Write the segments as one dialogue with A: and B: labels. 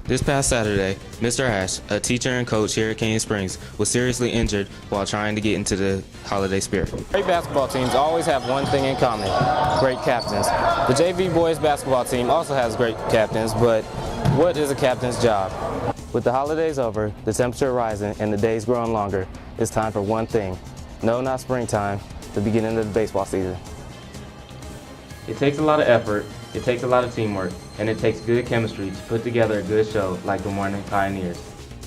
A: This past Saturday, Mr. Ash, a teacher and coach here at Canyon Springs, was seriously injured while trying to get into the holiday spirit.
B: Great basketball teams always have one thing in common: great captains. The JV boys basketball team also has great captains, but what is a captain's job? With the holidays over, the temperature rising, and the days growing longer, it's time for one thing. No, not springtime, the beginning of the baseball season. It takes a lot of effort, it takes a lot of teamwork, and it takes good chemistry to put together a good show like the Morning Pioneers.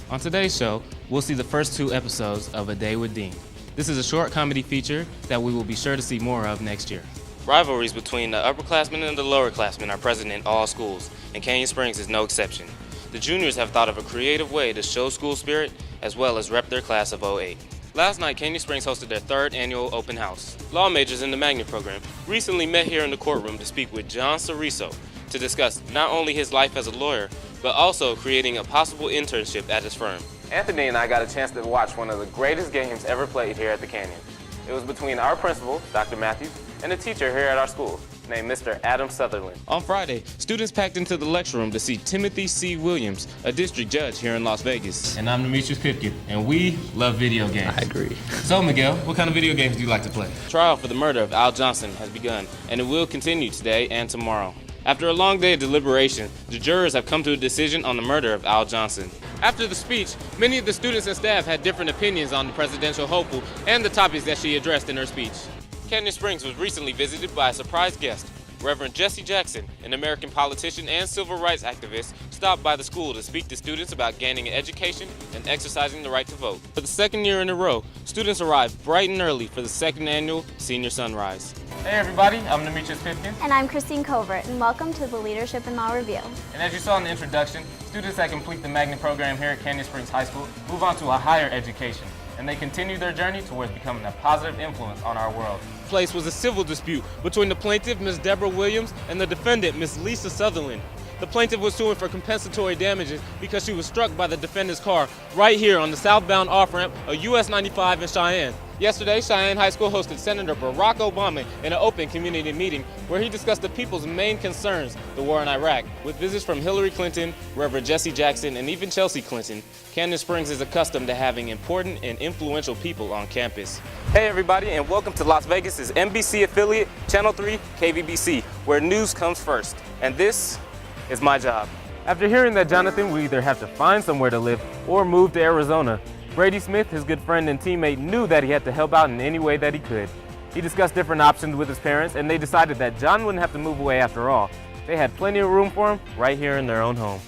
A: On today's show, we'll see the first 2 episodes of A Day with Dean. This is a short comedy feature that we will be sure to see more of next year. Rivalries between the upperclassmen and the lowerclassmen are present in all schools, and Canyon Springs is no exception. The juniors have thought of a creative way to show school spirit as well as rep their class of '08. Last night, Canyon Springs hosted their 3rd annual open house. Law majors in the Magna program recently met here in the courtroom to speak with John Ceriso to discuss not only his life as a lawyer, but also creating a possible internship at his firm. Anthony and I got a chance to watch one of the greatest games ever played here at the Canyon. It was between our principal, Dr. Matthews, and a teacher here at our school named Mr. Adam Sutherland. On Friday, students packed into the lecture room to see Timothy C. Williams, a district judge here in Las Vegas. And I'm Demetrius Pipkin, and we love video games.
C: I agree.
A: So, Miguel, what kind of video games do you like to play? Trial for the murder of Al Johnson has begun, and it will continue today and tomorrow. After a long day of deliberation, the jurors have come to a decision on the murder of Al Johnson. After the speech, many of the students and staff had different opinions on the presidential hopeful and the topics that she addressed in her speech. Canyon Springs was recently visited by a surprise guest. Reverend Jesse Jackson, an American politician and civil rights activist, stopped by the school to speak to students about gaining an education and exercising the right to vote. For the 2nd year in a row, students arrived bright and early for the 2nd annual Senior Sunrise. Hey everybody, I'm Demetrius Pipkin.
D: And I'm Christine Covert, and welcome to the Leadership in Law Review.
A: And as you saw in the introduction, students that complete the Magna program here at Canyon Springs High School move on to a higher education, and they continue their journey towards becoming a positive influence on our world. Place was a civil dispute between the plaintiff, Ms. Deborah Williams, and the defendant, Ms. Lisa Sutherland. The plaintiff was suing for compensatory damages because she was struck by the defendant's car right here on the southbound off-ramp of US 95 in Cheyenne. Yesterday, Cheyenne High School hosted Senator Barack Obama in an open community meeting where he discussed the people's main concerns, the war in Iraq. With visits from Hillary Clinton, Reverend Jesse Jackson, and even Chelsea Clinton, Canyon Springs is accustomed to having important and influential people on campus. Hey everybody, and welcome to Las Vegas' NBC affiliate, Channel 3 KVBC, where news comes first. And this is my job. After hearing that Jonathan would either have to find somewhere to live or move to Arizona, Brady Smith, his good friend and teammate, knew that he had to help out in any way that he could. He discussed different options with his parents, and they decided that John wouldn't have to move away after all. They had plenty of room for him right here in their own home.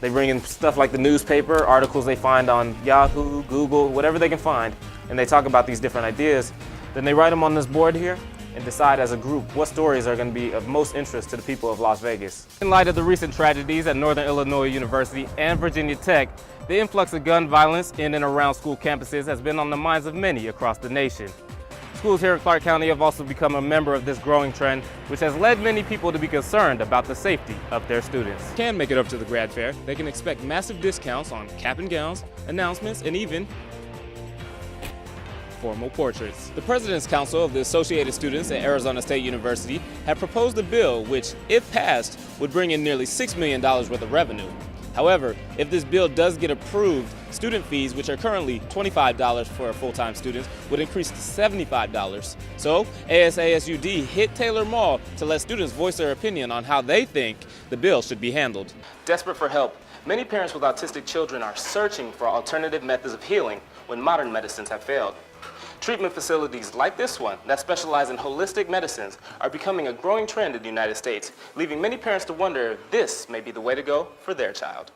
A: They bring in stuff like the newspaper, articles they find on Yahoo, Google, whatever they can find, and they talk about these different ideas. Then they write them on this board here and decide as a group what stories are going to be of most interest to the people of Las Vegas. In light of the recent tragedies at Northern Illinois University and Virginia Tech, the influx of gun violence in and around school campuses has been on the minds of many across the nation. Schools here in Clark County have also become a member of this growing trend, which has led many people to be concerned about the safety of their students. Can make it up to the grad fair. They can expect massive discounts on cap and gowns, announcements, and even formal portraits. The President's Council of the Associated Students at Arizona State University have proposed a bill which, if passed, would bring in nearly $6 million worth of revenue. However, if this bill does get approved, student fees, which are currently $25 for full-time students, would increase to $75. So, ASASUD hit Taylor Mall to let students voice their opinion on how they think the bill should be handled. Desperate for help, many parents with autistic children are searching for alternative methods of healing when modern medicines have failed. Treatment facilities like this one that specialize in holistic medicines are becoming a growing trend in the United States, leaving many parents to wonder if this may be the way to go for their child.